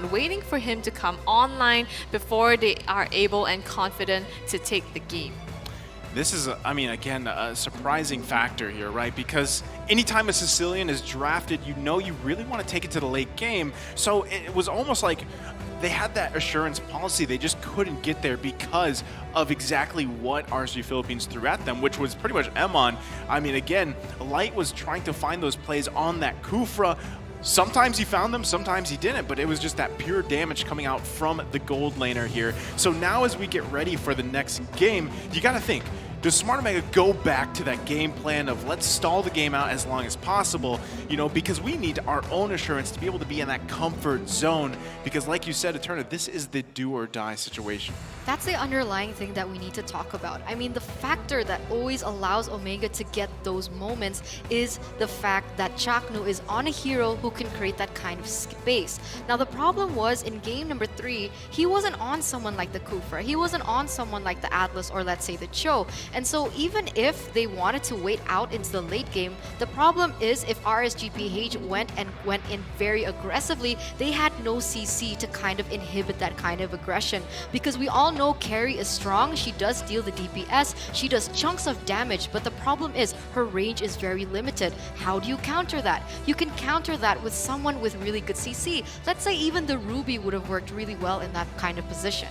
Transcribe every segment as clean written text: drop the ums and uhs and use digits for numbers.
background, waiting for him to come online before they are able and confident to take the game. This is, I mean, again, a surprising factor here, right? Because anytime a Sicilian is drafted, you know you really want to take it to the late game. So it was almost like they had that assurance policy. They just couldn't get there because of exactly what RSG Philippines threw at them, which was pretty much Emon. I mean, again, Light was trying to find those plays on that Kufra. Sometimes he found them, sometimes he didn't, but it was just that pure damage coming out from the gold laner here. So now as we get ready for the next game, you got to think, does Smart Omega go back to that game plan of let's stall the game out as long as possible, you know, because we need our own assurance to be able to be in that comfort zone, because like you said, Eterna, this is the do or die situation. That's the underlying thing that we need to talk about. I mean, the factor that always allows Omega to get those moments is the fact that Chaknu is on a hero who can create that kind of space. Now, the problem was in game number 3, he wasn't on someone like the Kufra. He wasn't on someone like the Atlas or let's say the Cho. And so even if they wanted to wait out into the late game, the problem is if RSGPH went in very aggressively, they had no CC to kind of inhibit that kind of aggression. Because we all know Carrie is strong, she does deal the DPS, she does chunks of damage, but the problem is her range is very limited. How do you counter that? You can counter that with someone with really good CC. Let's say even the Ruby would have worked really well in that kind of position.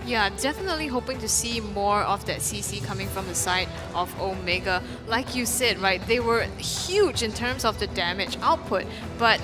Yeah, definitely hoping to see more of that CC coming from the side of Omega. Like you said, right, they were huge in terms of the damage output, but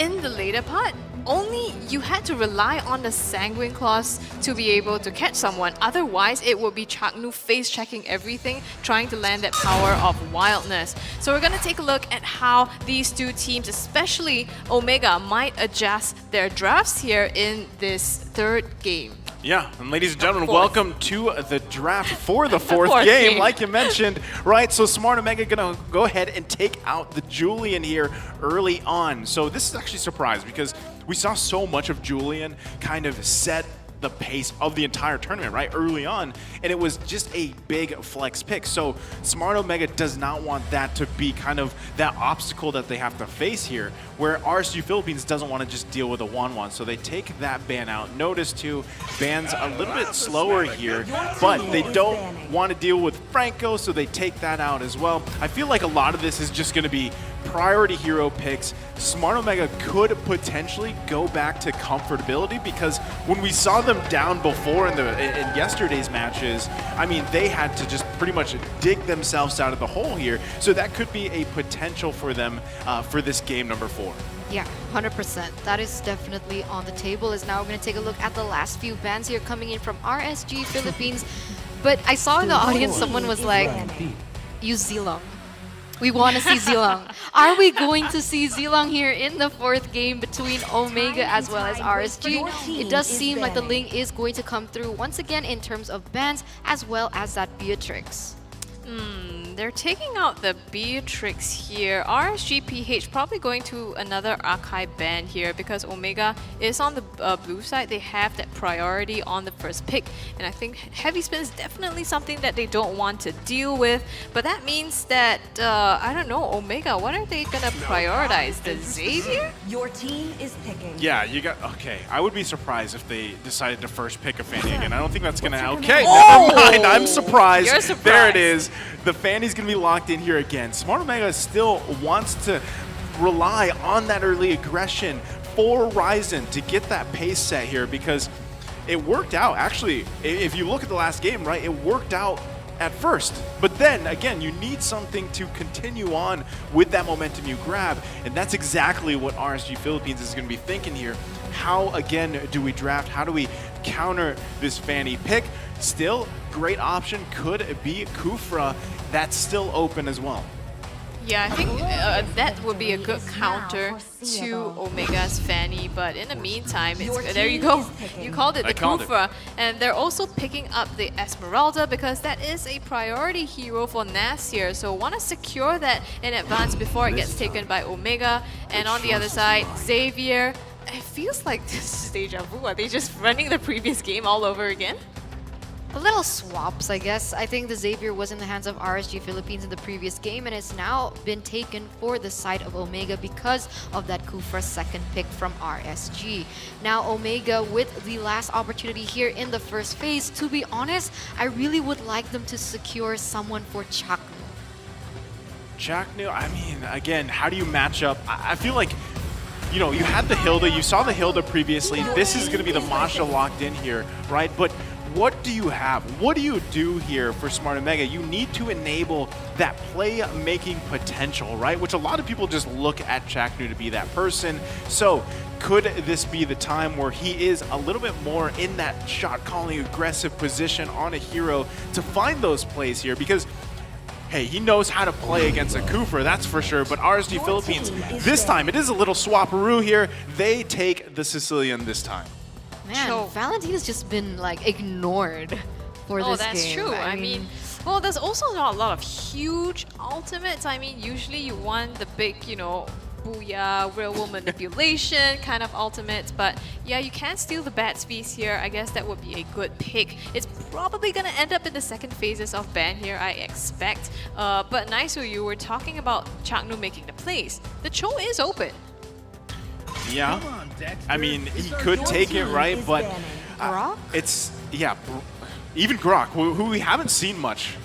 in the later part, only you had to rely on the Sanguine Claws to be able to catch someone. Otherwise, it would be Chaknu face-checking everything, trying to land that power of wildness. So we're going to take a look at how these two teams, especially Omega, might adjust their drafts here in this third game. Yeah, and ladies and gentlemen, Fourth. welcome to the draft for the fourth Fourth game, game. like you mentioned, right? So Smart Omega gonna go ahead and take out the Julian here early on. So this is actually a surprise because we saw so much of Julian kind of set the pace of the entire tournament, right, early on, and it was just a big flex pick. So Smart Omega does not want that to be kind of that obstacle that they have to face here, where RSG Philippines doesn't want to just deal with a 1-1, so they take that ban out. Notice too, ban's a little bit slower here, but they don't want to deal with Franco, so they take that out as well. I feel like a lot of this is just going to be priority hero picks. Smart Omega could potentially go back to comfortability, because when we saw them down before in yesterday's matches, I mean, they had to just pretty much dig themselves out of the hole here. So that could be a potential for them for this game number 4. Yeah, 100%. That is definitely on the table. Is now we're going to take a look at the last few bans here coming in from RSG Philippines. But I saw in the audience someone was like, use Zilong. We want to see Zilong. Are we going to see Zilong here in the fourth game between Omega as well as RSG? It does seem like the link is going to come through once again in terms of bans as well as that Beatrix. They're taking out the Beatrix here. RSGPH probably going to another archive ban here because Omega is on the blue side. They have that priority on the first pick, and I think heavy spin is definitely something that they don't want to deal with. But that means that I don't know, Omega, what are they gonna prioritize? The Xavier? Your team is picking. Yeah, you got, okay. I would be surprised if they decided to first pick a Fanny again. I don't think that's gonna, okay, never mind, I'm surprised. You're surprised. There it is. The Fanny's gonna be locked in here again. Smart Omega still wants to rely on that early aggression for Ryzen to get that pace set here, because it worked out. Actually, if you look at the last game, right, it worked out at first. But then, again, you need something to continue on with that momentum you grab, and that's exactly what RSG Philippines is going to be thinking here. How, again, do we draft? How do we counter this Fanny pick? Still, great option could be Kufra. That's still open as well. Yeah, I think that would be a good counter to Omega's Fanny, but in the meantime, there you go. You called it the Kufra, and they're also picking up the Esmeralda because that is a priority hero for Nasir, so want to secure that in advance before it gets taken by Omega. And on the other side, Xavier, it feels like this is deja vu. Are they just running the previous game all over again? A little swaps, I guess. I think the Xavier was in the hands of RSG Philippines in the previous game and it's now been taken for the side of Omega because of that Kufra second pick from RSG. Now Omega with the last opportunity here in the first phase, to be honest, I really would like them to secure someone for Chaknu. Chaknu, I mean, again, how do you match up? I feel like, you know, you had the Hilda, you saw the Hilda previously. This is going to be the Masha locked in here, right? But what do you have? What do you do here for Smart Omega? You need to enable that play-making potential, right? Which a lot of people just look at Chaknu to be that person. So could this be the time where he is a little bit more in that shot-calling aggressive position on a hero to find those plays here? Because hey, he knows how to play against a Kufra, that's for sure, but RSG Philippines, this time, it is a little swapperoo here. They take the Sicilian this time. Man, Valentina's just been like ignored for this game. Oh, that's true. I mean, well, there's also not a lot of huge ultimates. I mean, usually you want the big, you know, booyah, real world manipulation kind of ultimates, but yeah, you can steal the bad space here. I guess that would be a good pick. It's probably gonna end up in the second phases of ban here, I expect. But Naisu, you were talking about Chaknu making the plays. The Cho is open. Yeah, I mean, he could take it, right? But it's, yeah, even Grok, who we haven't seen much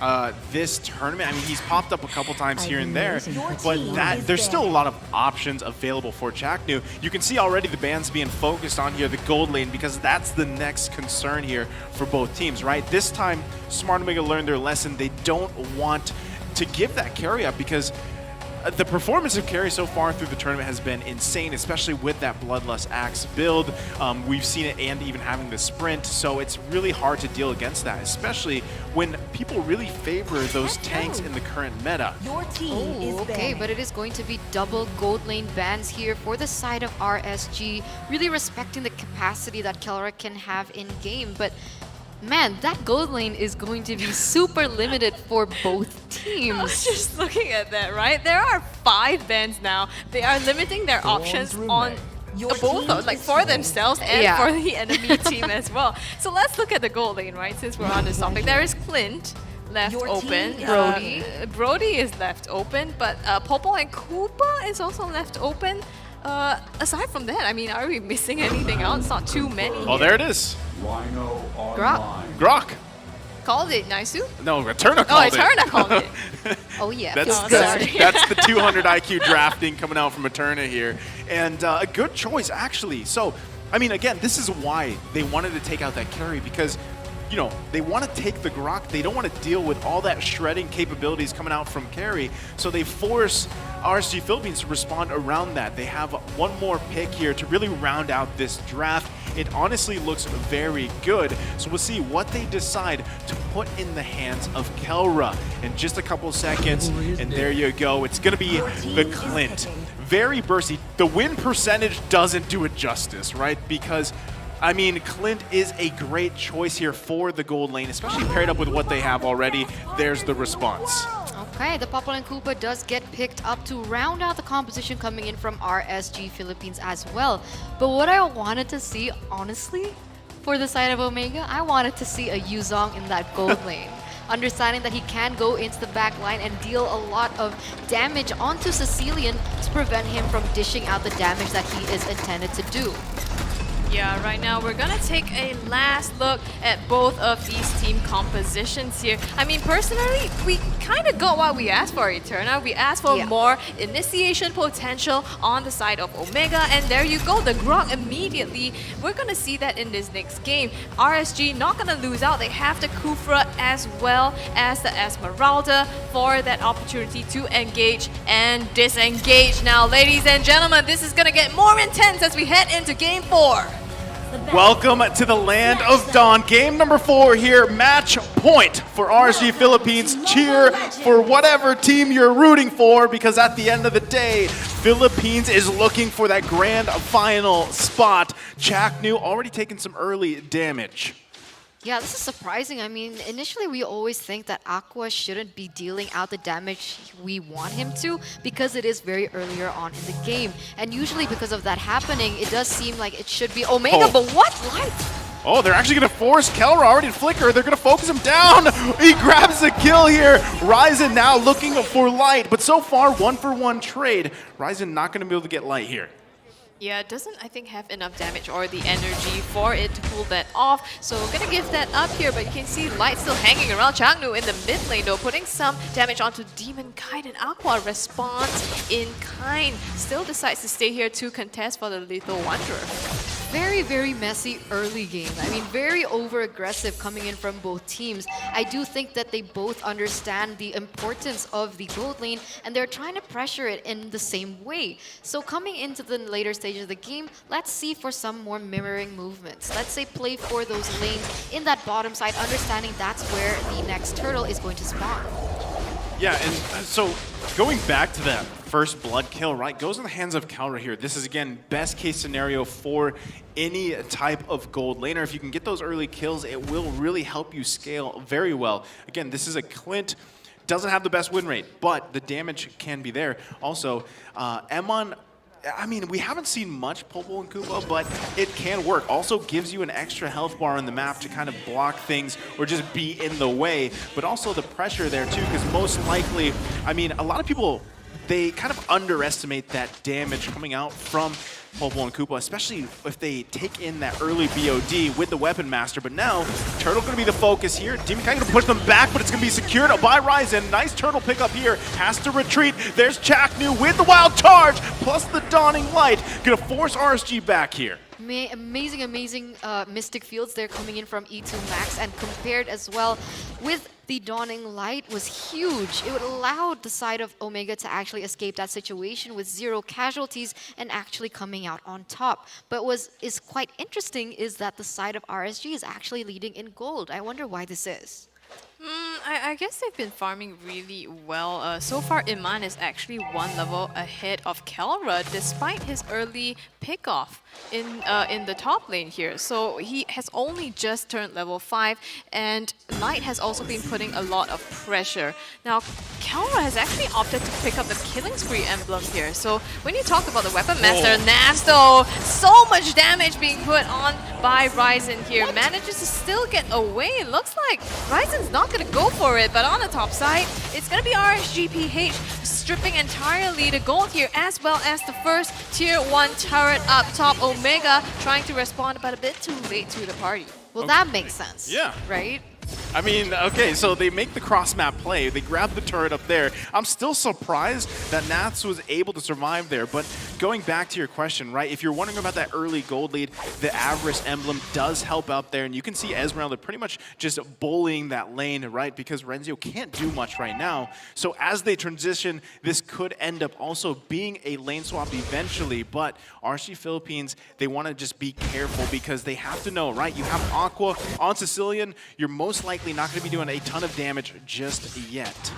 this tournament. I mean, he's popped up a couple times here and there, but there's still a lot of options available for Chaknu. You can see already the bans being focused on here, the gold lane, because that's the next concern here for both teams, right? This time, Smart Omega learned their lesson. They don't want to give that carry up because the performance of Carry so far through the tournament has been insane, especially with that Bloodlust Axe build. We've seen it and even having the sprint, so it's really hard to deal against that, especially when people really favor those tanks in the current meta. Oh, okay, but it is going to be double gold lane bans here for the side of RSG, really respecting the capacity that Kelra can have in game, but man, that gold lane is going to be super limited for both teams. I was just looking at that, right? There are 5 bans now. They are limiting their options on both, like for themselves and for the enemy team as well. So let's look at the gold lane, right? Since we're on this topic, there is Clint left open. Brody is left open, but Popo and Koopa is also left open. Aside from that, I mean, are we missing anything out? It's not too many. Oh, there it is. Grok. Called it, Naisu? No, Eterna called it. Oh, Eterna called it. Oh, yeah. That's the 200 IQ drafting coming out from Eterna here. And a good choice, actually. So, I mean, again, this is why they wanted to take out that carry, because you know, they want to take the Grok. They don't want to deal with all that shredding capabilities coming out from carry. So they force RSG Philippines to respond around that. They have one more pick here to really round out this draft. It honestly looks very good. So we'll see what they decide to put in the hands of Kelra in just a couple seconds. And there you go. It's going to be the Clint. Very bursty. The win percentage doesn't do it justice, right? Because I mean, Clint is a great choice here for the gold lane, especially paired up with what they have already. There's the response. Okay, the Popol and Koopa does get picked up to round out the composition coming in from RSG Philippines as well. But what I wanted to see, honestly, for the side of Omega, I wanted to see a Yuzong in that gold lane. Understanding that he can go into the back line and deal a lot of damage onto Sicilian to prevent him from dishing out the damage that he is intended to do. Yeah, right now we're gonna take a last look at both of these team compositions here. I mean, personally, we kind of got what we asked for, Eterna. We asked for more initiation potential on the side of Omega, and there you go, the Grok immediately. We're gonna see that in this next game. RSG not gonna lose out. They have the Kufra as well as the Esmeralda for that opportunity to engage and disengage. Now, ladies and gentlemen, this is gonna get more intense as we head into Game 4. Welcome to the land of Dawn. Game number 4 here. Match point for RSG Philippines. Cheer for whatever team you're rooting for, because at the end of the day, Philippines is looking for that grand final spot. Chaknu already taking some early damage. Yeah, this is surprising. I mean, initially we always think that Aqua shouldn't be dealing out the damage we want him to because it is very earlier on in the game. And usually because of that happening, it does seem like it should be Omega, but what? Light? Oh, they're actually going to force Kelra already to flicker. They're going to focus him down. He grabs the kill here. Ryzen now looking for Light, but so far, 1-for-1 trade. Ryzen not going to be able to get Light here. Yeah, it doesn't, I think, have enough damage or the energy for it to pull that off. So we're gonna give that up here, but you can see Light still hanging around Changnu in the mid lane though, putting some damage onto Demon Kite, and Aqua responds in kind. Still decides to stay here to contest for the Lethal Wanderer. Very, very messy early game. I mean, very over-aggressive coming in from both teams. I do think that they both understand the importance of the gold lane, and they're trying to pressure it in the same way. So coming into the later stages of the game, let's see for some more mirroring movements. Let's say play for those lanes in that bottom side, understanding that's where the next turtle is going to spawn. Yeah, and so going back to that first blood kill, right, goes in the hands of Kelra here. This is, again, best case scenario for any type of gold laner. If you can get those early kills, it will really help you scale very well. Again, this is a Clint, doesn't have the best win rate, but the damage can be there. Also, Emon, I mean, we haven't seen much Popol and Koopa, but it can work. Also gives you an extra health bar on the map to kind of block things or just be in the way, but also the pressure there too, because most likely, I mean, a lot of people, they kind of underestimate that damage coming out from Popol and Koopa, especially if they take in that early BOD with the Weapon Master. But now, Turtle going to be the focus here. Demon Kite going to push them back, but it's going to be secured by Ryzen. Nice Turtle pickup here. Has to retreat. There's Chaknu with the Wild Charge, plus the Dawning Light. Going to force RSG back here. Amazing Mystic Fields there coming in from E2 Max, and compared as well with the Dawning Light was huge. It allowed the side of Omega to actually escape that situation with 0 casualties and actually coming out on top. But what is quite interesting is that the side of RSG is actually leading in gold. I wonder why this is. I guess they've been farming really well. So far, Iman is actually 1 level ahead of Kelra, despite his early pickoff in the top lane here. So he has only just turned level 5, and Light has also been putting a lot of pressure. Now, Kelra has actually opted to pick up the Killing Spree emblem here. So when you talk about the Weapon Master, Nasto, so much damage being put on by Ryzen here. Manages to still get away. It looks like Ryzen's not going to go for it, but on the top side, it's going to be RSGPH stripping entirely the gold here, as well as the first tier 1 turret up top. Omega trying to respond, but a bit too late to the party. Well, that makes sense. Yeah. Right? I mean, okay, so they make the cross-map play. They grab the turret up there. I'm still surprised that Nats was able to survive there. But going back to your question, right, if you're wondering about that early gold lead, the Avarice emblem does help out there. And you can see Esmeralda pretty much just bullying that lane, right, because Renzio can't do much right now. So as they transition, this could end up also being a lane swap eventually. But RC Philippines, they want to just be careful because they have to know, right, you have Aqua on Sicilian, you're most likely not going to be doing a ton of damage just yet.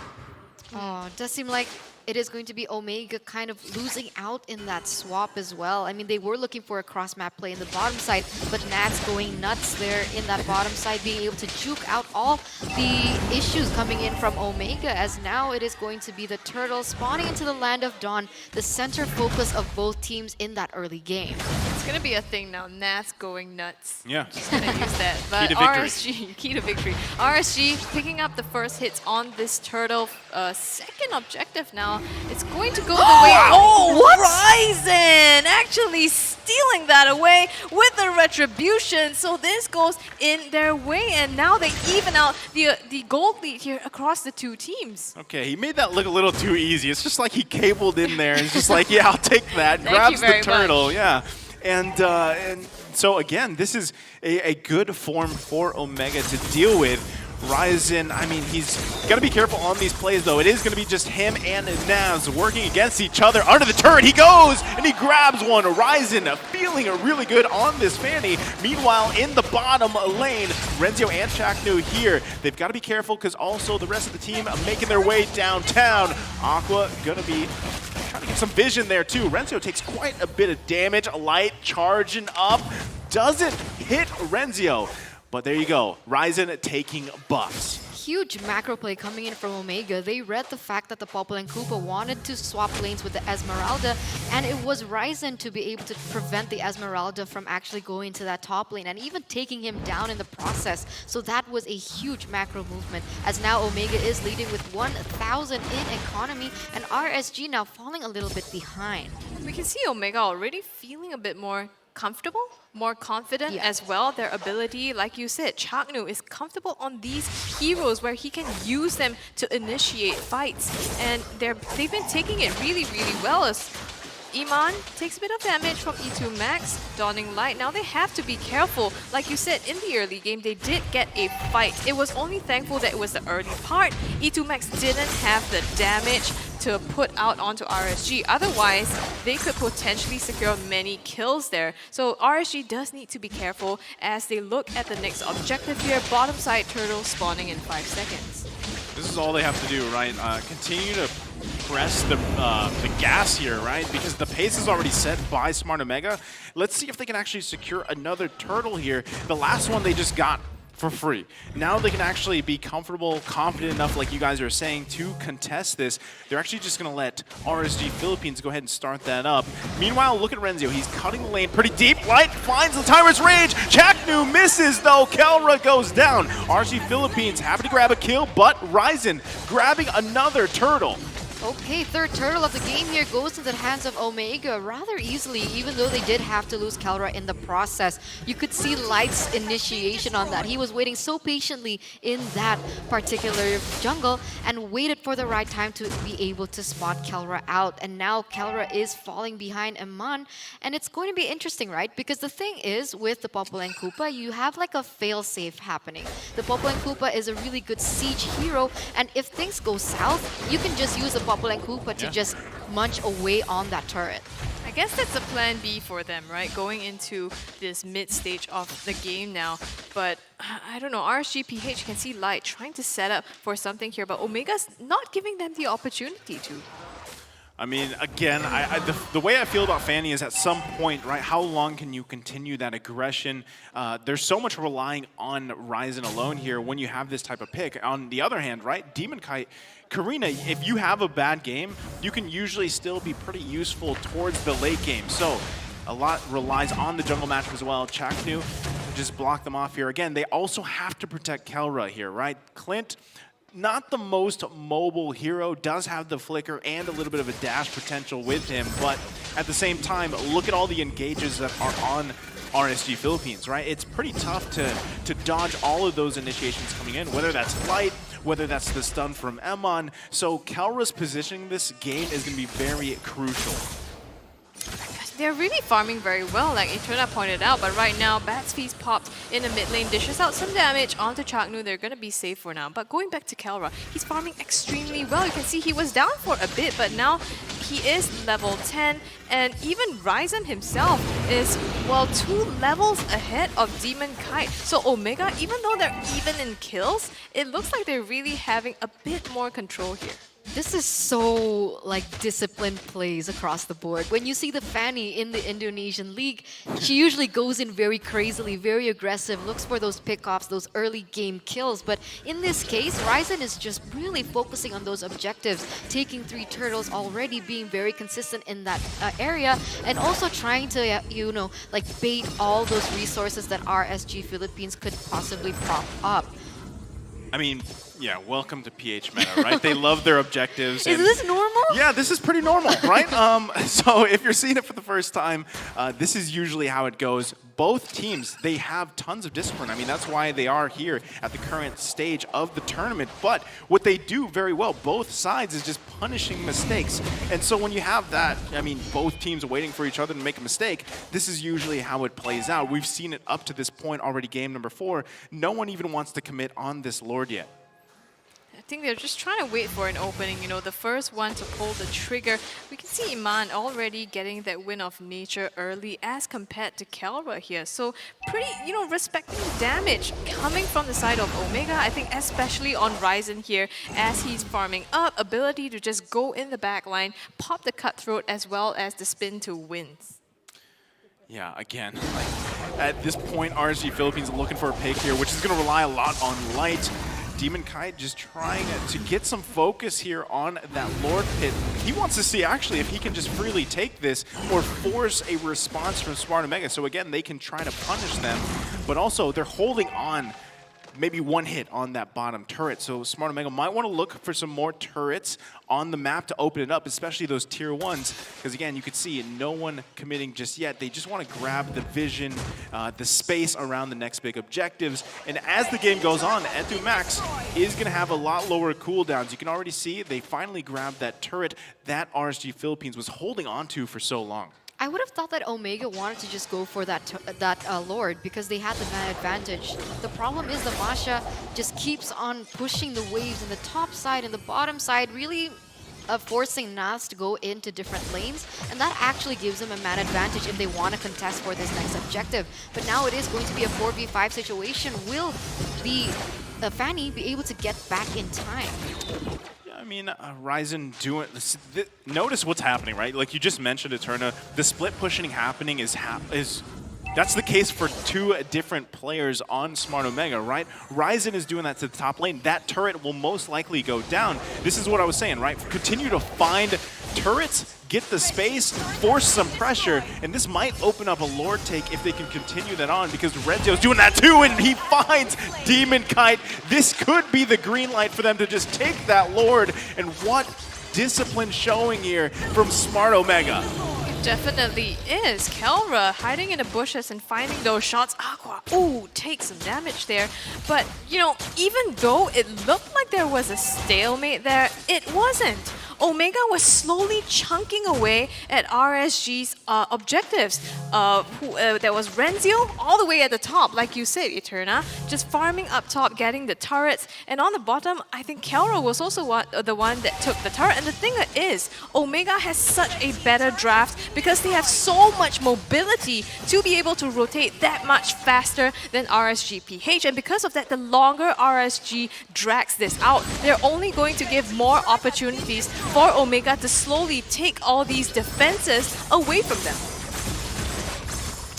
Oh, it does seem like it is going to be Omega kind of losing out in that swap as well. I mean, they were looking for a cross-map play in the bottom side, but Nats going nuts there in that bottom side, being able to juke out all the issues coming in from Omega, as now it is going to be the Turtle spawning into the Land of Dawn, the center focus of both teams in that early game. It's going to be a thing now, Nats going nuts. Yeah. Just going to use that. But Key to victory. RSG, key to victory. RSG picking up the first hits on this Turtle. Second objective now. It's going to go the way. Oh, what? Ryzen actually stealing that away with the retribution. So this goes in their way, and now they even out the gold lead here across the two teams. Okay, he made that look a little too easy. It's just like he cabled in there. It's just like, yeah, I'll take that. Grabs the turtle, much. Yeah. And so again, this is a good form for Omega to deal with. Ryzen, I mean, he's got to be careful on these plays, though. It is going to be just him and Naz working against each other. Under the turret, he goes, and he grabs one. Ryzen feeling really good on this Fanny. Meanwhile, in the bottom lane, Renzio and Chaknu here. They've got to be careful because also the rest of the team are making their way downtown. Aqua going to be trying to get some vision there, too. Renzio takes quite a bit of damage. Light charging up. Doesn't hit Renzio. But there you go, Ryzen taking buffs. huge macro play coming in from Omega. They read the fact that the Popple and Koopa wanted to swap lanes with the Esmeralda, and it was Ryzen to be able to prevent the Esmeralda from actually going into that top lane and even taking him down in the process. So that was a huge macro movement, as now Omega is leading with 1,000 in economy, and RSG now falling a little bit behind. We can see Omega already feeling a bit more comfortable, more confident as well. Their ability, like you said, Chaknu is comfortable on these heroes where he can use them to initiate fights. And they've been taking it really, really well. As Iman takes a bit of damage from E2 Max, Dawning Light. Now they have to be careful. Like you said, in the early game, they did get a fight. It was only thankful that it was the early part. E2 Max didn't have the damage to put out onto RSG. Otherwise, they could potentially secure many kills there. So RSG does need to be careful as they look at the next objective here. Bottom side turtle spawning in 5 seconds. This is all they have to do, right? Continue to press the gas here, right? Because the pace is already set by Smart Omega. Let's see if they can actually secure another turtle here. The last one they just got for free. Now they can actually be comfortable, confident enough, like you guys are saying, to contest this. They're actually just going to let RSG Philippines go ahead and start that up. Meanwhile, look at Renzio. He's cutting the lane pretty deep. Light finds the Tyrant's Rage. Chaknu misses, though. Kelra goes down. RSG Philippines happy to grab a kill, but Ryzen grabbing another turtle. Okay, third turtle of the game here goes to the hands of Omega rather easily, even though they did have to lose Kelra in the process. You could see Light's initiation on that. He was waiting so patiently in that particular jungle and waited for the right time to be able to spot Kelra out. And now Kelra is falling behind Iman, and it's going to be interesting, right? Because the thing is, with the Popple and Koopa, you have like a fail-safe happening. The Popple and Koopa is a really good siege hero, and if things go south, you can just use the Popple and Koopa to just munch away on that turret. I guess that's a plan B for them, right? Going into this mid stage of the game now. But I don't know, RSGPH can see Light trying to set up for something here, but Omega's not giving them the opportunity to. I mean, again, the way I feel about Fanny is at some point, right, how long can you continue that aggression? There's so much relying on Ryzen alone here when you have this type of pick. On the other hand, right, Demon Kite, Karina, if you have a bad game, you can usually still be pretty useful towards the late game. So a lot relies on the jungle matchup as well. Chaknu just block them off here. Again, they also have to protect Kelra here, right? Clint, not the most mobile hero, does have the flicker and a little bit of a dash potential with him, but at the same time, look at all the engages that are on RSG Philippines, right? It's pretty tough to dodge all of those initiations coming in, whether that's Light, whether that's the stun from Emon. So Kelra's positioning this game is going to be very crucial. They're really farming very well, like Eterna pointed out, but right now, Bat's Feast popped in the mid lane, dishes out some damage onto Chaknu. They're going to be safe for now. But going back to Kelra, he's farming extremely well. You can see he was down for a bit, but now he is level 10, and even Ryzen himself is, well, 2 levels ahead of Demon Kite. So Omega, even though they're even in kills, it looks like they're really having a bit more control here. This is so like disciplined plays across the board. When you see the Fanny in the Indonesian league, she usually goes in very crazily, very aggressive, looks for those pickoffs, those early game kills. But in this case, Ryzen is just really focusing on those objectives, taking 3 turtles already, being very consistent in that area, and also trying to, you know, like bait all those resources that RSG Philippines could possibly prop up. I mean, yeah, welcome to PH meta, right? They love their objectives. Is this normal? Yeah, this is pretty normal, right? So if you're seeing it for the first time, this is usually how it goes. Both teams, they have tons of discipline. I mean, that's why they are here at the current stage of the tournament. But what they do very well, both sides, is just punishing mistakes. And so when you have that, I mean, both teams waiting for each other to make a mistake, this is usually how it plays out. We've seen it up to this point already, game number 4. No one even wants to commit on this Lord yet. I think they're just trying to wait for an opening, you know, the first one to pull the trigger. We can see Iman already getting that win of nature early as compared to Kelra here. So pretty, you know, respecting the damage coming from the side of Omega. I think especially on Ryzen here as he's farming up, ability to just go in the back line, pop the cutthroat as well as the spin to wins. Yeah, again, like, at this point, RSG Philippines are looking for a pick here, which is going to rely a lot on Light. Demon Kite just trying to get some focus here on that Lord Pit. He wants to see actually if he can just freely take this or force a response from Smart Omega. So again, they can try to punish them, but also they're holding on maybe one hit on that bottom turret. So Smart Omega might want to look for some more turrets on the map to open it up, especially those tier 1s. Because again, you could see no one committing just yet. They just want to grab the vision, the space around the next big objectives. And as the game goes on, Etu Max is going to have a lot lower cooldowns. You can already see they finally grabbed that turret that RSG Philippines was holding on to for so long. I would have thought that Omega wanted to just go for that Lord because they had the man advantage. The problem is the Masha just keeps on pushing the waves in the top side and the bottom side, really forcing Nas to go into different lanes, and that actually gives them a man advantage if they want to contest for this next objective. But now it is going to be a 4v5 situation. Will the Fanny be able to get back in time? I mean, Ryzen doing this. Notice what's happening, right? Like you just mentioned, Eterna, the split pushing happening is that's the case for two different players on Smart Omega, right? Ryzen is doing that to the top lane. That turret will most likely go down. This is what I was saying, right? Continue to find turrets, get the space, force some pressure, and this might open up a Lord take if they can continue that on, because Renzio's doing that too, and he finds Demon Kite. This could be the green light for them to just take that Lord, and what discipline showing here from Smart Omega. Definitely is. Kelra hiding in the bushes and finding those shots. Aqua, ooh, takes some damage there. But, you know, even though it looked like there was a stalemate there, it wasn't. Omega was slowly chunking away at RSG's objectives. There was Renzio all the way at the top, like you said, Eterna, just farming up top, getting the turrets. And on the bottom, I think Kelra was also the one that took the turret. And the thing is, Omega has such a better draft because they have so much mobility to be able to rotate that much faster than RSG PH. And because of that, the longer RSG drags this out, they're only going to give more opportunities for Omega to slowly take all these defenses away from them.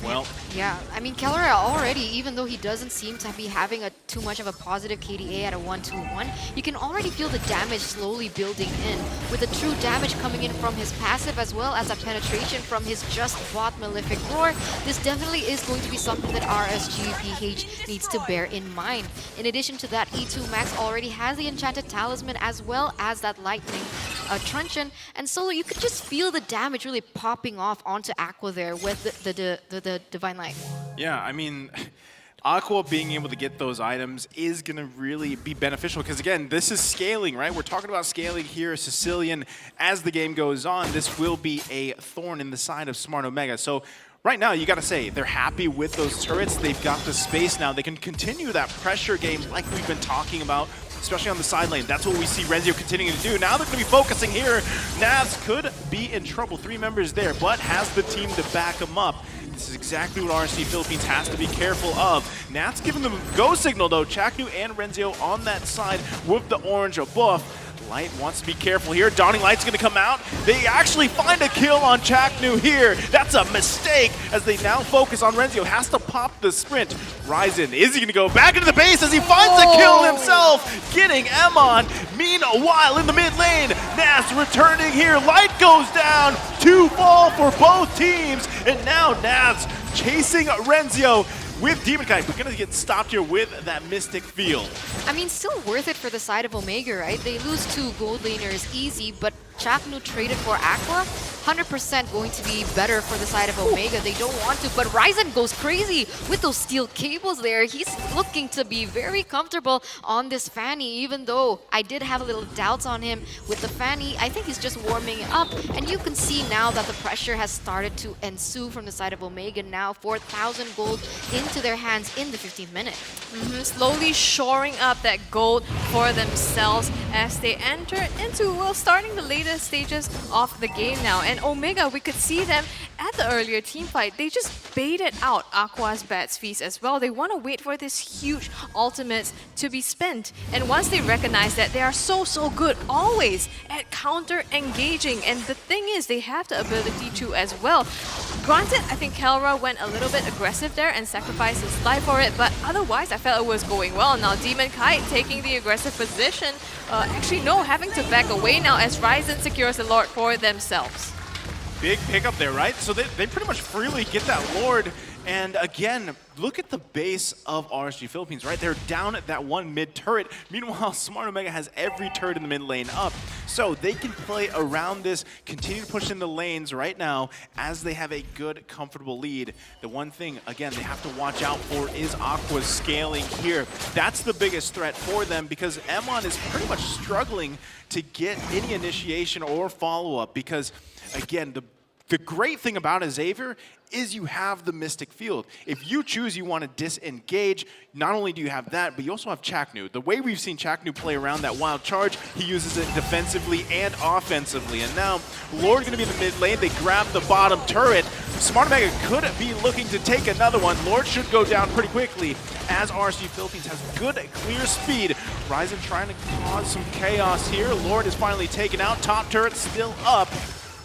Well, yeah, I mean, Kelra already, even though he doesn't seem to be having too much of a positive KDA at a 1-2-1, you can already feel the damage slowly building in, with the true damage coming in from his passive as well as a penetration from his just bought Malefic Roar. This definitely is going to be something that RSGPH needs to bear in mind. In addition to that, E2 Max already has the Enchanted Talisman as well as that Lightning Truncheon, and so you could just feel the damage really popping off onto Aqua there with the Divine Light. Yeah, I mean, Aqua being able to get those items is going to really be beneficial because, again, this is scaling, right? We're talking about scaling here, Sicilian. As the game goes on, this will be a thorn in the side of Smart Omega. So right now, you got to say, they're happy with those turrets. They've got the space now. They can continue that pressure game like we've been talking about, especially on the side lane. That's what we see Renzio continuing to do. Now they're going to be focusing here. Naz could be in trouble. 3 members there, but has the team to back him up. This is exactly what RSG Philippines has to be careful of. Nat's giving them a go signal, though. Chaknu and Renzio on that side with the orange buff. Light wants to be careful here. Dawning Light's going to come out. They actually find a kill on Chaknu here. That's a mistake as they now focus on Renzio. Has to pop the sprint. Ryzen, is he going to go back into the base as he finds a kill himself? Getting Emon. Meanwhile, in the mid lane, Nas returning here. Light goes down. 2 fall for both teams. And now Nas chasing Renzio with Demon Kite. We're going to get stopped here with that Mystic Field. I mean, still worth it for the side of Omega, right? They lose 2 gold laners easy, but Chaknu traded for Aqua. 100% going to be better for the side of Omega. They don't want to, but Ryzen goes crazy with those steel cables there. He's looking to be very comfortable on this Fanny, even though I did have a little doubts on him with the Fanny. I think he's just warming up, and you can see now that the pressure has started to ensue from the side of Omega. Now 4,000 gold into their hands in the 15th minute. Slowly shoring up that gold for themselves as they enter into, well, starting the latest stages of the game now. And Omega, we could see them at the earlier team fight. They just baited out Aqua's Bat's Feast as well. They want to wait for this huge ultimates to be spent. And once they recognize that, they are so good always at counter engaging. And the thing is, they have the ability to as well Granted, I think Kelra went a little bit aggressive there and sacrificed his life for it, but otherwise I felt it was going well. Now Demon Kite taking the aggressive position. Actually, no, having to back away now as Ryzen secures the Lord for themselves. Big pickup there, right? So they pretty much freely get that Lord. And again, look at the base of RSG Philippines, right? They're down at that one mid turret. Meanwhile, Smart Omega has every turret in the mid lane up. So they can play around this, continue to push in the lanes right now as they have a good, comfortable lead. The one thing, again, they have to watch out for is Aqua's scaling here. That's the biggest threat for them because Emon is pretty much struggling to get any initiation or follow-up because, again, the great thing about a Xavier is you have the Mystic Field. If you choose you want to disengage, not only do you have that, but you also have Chaknu. The way we've seen Chaknu play around that wild charge, he uses it defensively and offensively. And now, Lord going to be in the mid lane. They grab the bottom turret. Smart Omega could be looking to take another one. Lord should go down pretty quickly as RSG Philippines has good, clear speed. Ryzen trying to cause some chaos here. Lord is finally taken out. Top turret still up.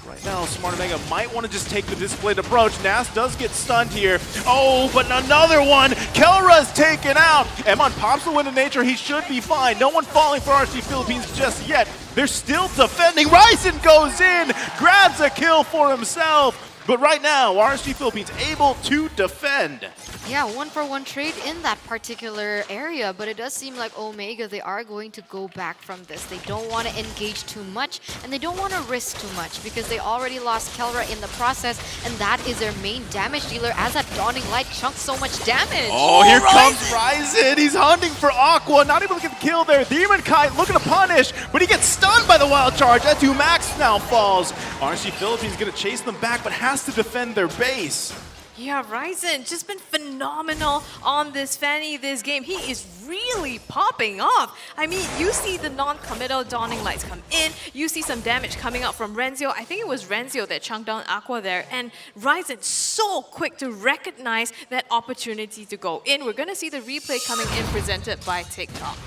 Right now, Smart Omega might want to just take the displayed approach. Nas does get stunned here. Oh, but another one. Kelra's taken out. Emon pops the Wind of Nature. He should be fine. No one falling for RSG Philippines just yet. They're still defending. Ryzen goes in, grabs a kill for himself. But right now, RSG Philippines able to defend. Yeah, 1-for-1 trade in that particular area, but it does seem like Omega, they are going to go back from this. They don't want to engage too much, and they don't want to risk too much because they already lost Kelra in the process, and that is their main damage dealer as that Dawning Light chunks so much damage. Oh, here comes Ryzen. He's hunting for Aqua, not able to get the kill there. Demon Kite looking to punish, but he gets stunned by the wild charge. S2 Max now falls. RSG Philippines going to chase them back, but has to defend their base. Yeah, Ryzen just been phenomenal on this Fanny this game. He is really popping off. I mean, you see the non-committal Dawning Lights come in. You see some damage coming out from Renzio. I think it was Renzio that chunked down Aqua there. And Ryzen so quick to recognize that opportunity to go in. We're going to see the replay coming in presented by TikTok.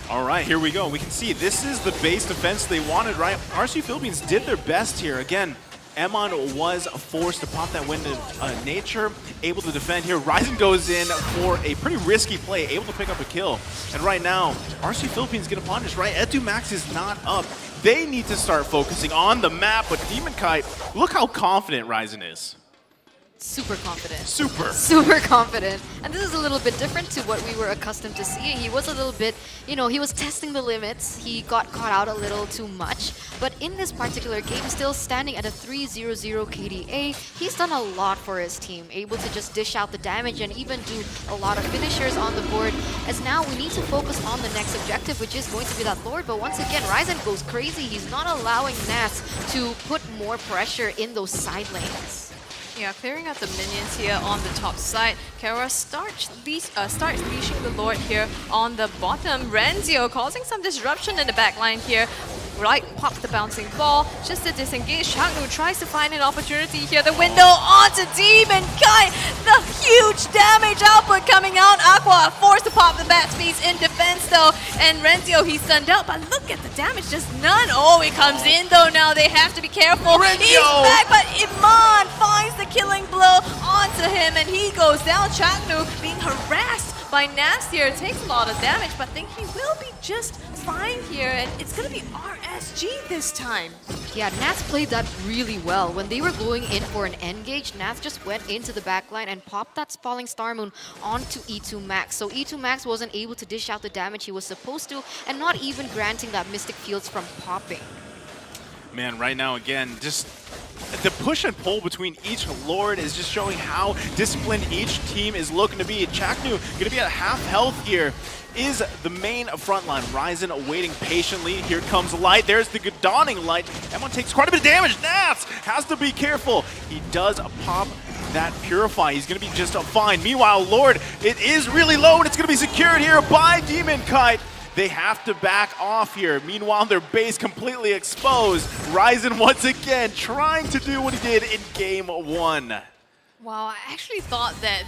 All right, here we go. We can see this is the base defense they wanted, right? RSG Philippines did their best here. Again, Emon was forced to pop that Wind of Nature, able to defend here. Ryzen goes in for a pretty risky play, able to pick up a kill. And right now, RSG Philippines going to punish, right? Edu Max is not up. They need to start focusing on the map, but Demon Kite, look how confident Ryzen is. Super confident. Super confident. And this is a little bit different to what we were accustomed to seeing. He was a little bit, he was testing the limits. He got caught out a little too much. But in this particular game, still standing at a 300 KDA, he's done a lot for his team. Able to just dish out the damage and even do a lot of finishers on the board. As now we need to focus on the next objective, which is going to be that Lord. But once again, Ryzen goes crazy. He's not allowing Nas to put more pressure in those side lanes. Yeah, clearing out the minions here on the top side. Kara starts leashing the Lord here on the bottom. Renzio causing some disruption in the backline here. Right, pop the bouncing ball, just to disengage. Chaknu tries to find an opportunity here. The window onto Demon Kite. The huge damage output coming out. Aqua forced to pop the bat space in defense though. And Renzio, he's stunned out, but look at the damage, just none. Oh, it comes in though now. They have to be careful. Renzio! He's back, but Iman finds the killing blow onto him and he goes down. Chaknu being harassed by Nas here. Takes a lot of damage, but I think he will be just fine here, and it's gonna be RSG this time. Yeah, Nas played that really well. When they were going in for an engage, Nas just went into the backline and popped that Spalling Star Moon onto E2 Max. So E2 Max wasn't able to dish out the damage he was supposed to, and not even granting that Mystic Fields from popping. Man, right now, again, just the push and pull between each Lord is just showing how disciplined each team is looking to be. Chaknu going to be at half health here. Is the main frontline. Ryzen waiting patiently. Here comes Light. There's the Dawning Light. Emon takes quite a bit of damage. Nas has to be careful. He does pop that Purify. He's going to be just fine. Meanwhile, Lord, it is really low, and it's going to be secured here by Demon Kite. They have to back off here. Meanwhile, their base completely exposed. Ryzen once again trying to do what he did in game one. Wow, I actually thought that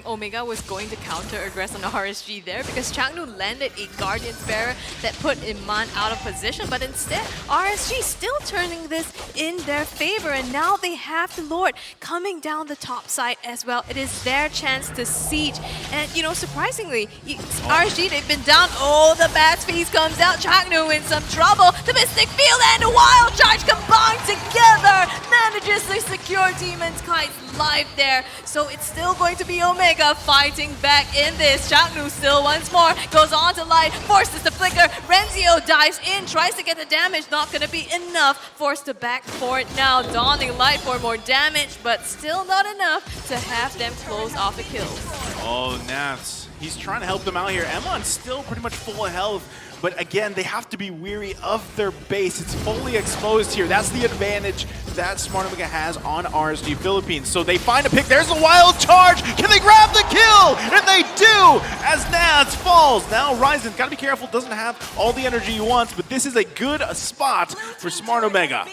Omega was going to counter-aggress on RSG there because Changnu landed a Guardian's Bearer that put Iman out of position, but instead, RSG still turning this in their favor, and now they have the Lord coming down the top side as well. It is their chance to siege, and surprisingly, RSG, they've been down. Oh, the Bat's Feast comes out, Changnu in some trouble. The Mystic Field and the Wild Charge combined together manages to secure Demon's Kite's life there. So it's still going to be Omega fighting back in this. Changnu still once more goes on to light, forces the flicker. Renzio dives in, tries to get the damage, not going to be enough. Forced to back for it now. Donning light for more damage, but still not enough to have them close off the kills. Oh, Nats. He's trying to help them out here. Emon's still pretty much full of health. But again, they have to be weary of their base. It's fully exposed here. That's the advantage that Smart Omega has on RSG Philippines. So they find a pick. There's a wild charge. Can they grab the kill? And they do as Nats falls. Now Ryzen, gotta be careful, doesn't have all the energy he wants, but this is a good spot for Smart Omega.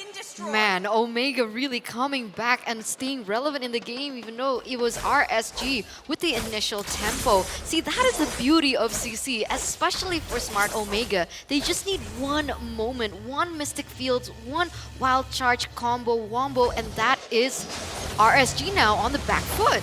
Man, Omega really coming back and staying relevant in the game, even though it was RSG with the initial tempo. See, that is the beauty of CC, especially for Smart Omega. They just need one moment, one Mystic Fields, one Wild Charge combo, wombo, and that is RSG now on the back foot.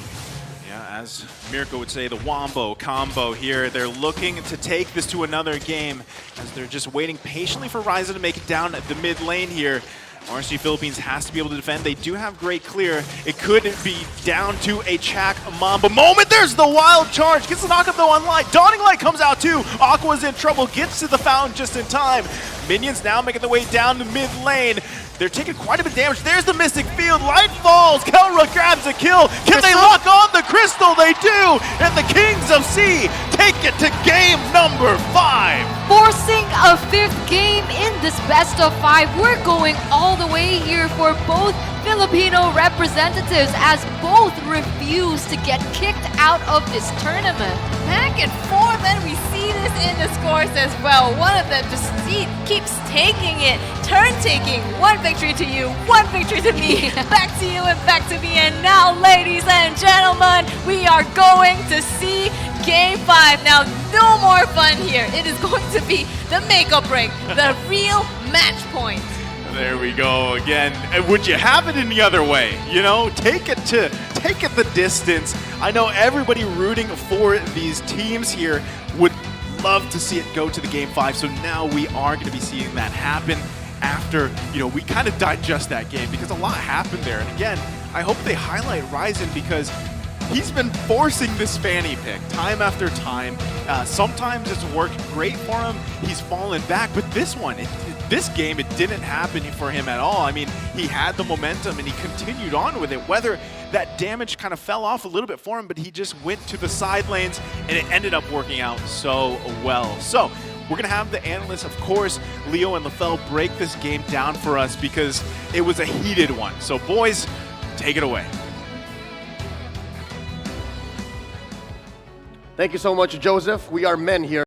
Yeah, as Mirko would say, the wombo combo here. They're looking to take this to another game as they're just waiting patiently for Ryzen to make it down the mid lane here. RSG Philippines has to be able to defend. They do have great clear. It could be down to a Chak Mamba moment. There's the wild charge. Gets the knockup though on Light. Dawning Light comes out too. Aqua's in trouble. Gets to the fountain just in time. Minions now making their way down to mid lane. They're taking quite a bit of damage. There's the Mystic Field. Light falls. Kelra grabs a kill. Can they lock on the Crystal? They do. And the Kings of S.E.A. take it to game number 5. Forcing a 5th game in this best of 5. We're going all the way here for both Filipino representatives as both refuse to get kicked out of this tournament. Back and forth, and we see this in the scores as well. One of them just keeps taking it, turn-taking. One victory to you, one victory to me, back to you and back to me. And now, ladies and gentlemen, we are going to see Game 5. Now, no more fun here. It is going to be the make or break, the real match point. There we go again. And would you have it any other way? You know, take it the distance. I know everybody rooting for these teams here would love to see it go to the game 5. So now we are going to be seeing that happen after, we kind of digest that game because a lot happened there. And again, I hope they highlight Ryzen because he's been forcing this fanny pick time after time. Sometimes it's worked great for him. He's fallen back, but this one, this game, it didn't happen for him at all. I mean, he had the momentum and he continued on with it. Whether that damage kind of fell off a little bit for him, but he just went to the side lanes and it ended up working out so well. So we're going to have the analysts, of course, Leo and LaFell, break this game down for us because it was a heated one. So boys, take it away. Thank you so much, Joseph. We are men here.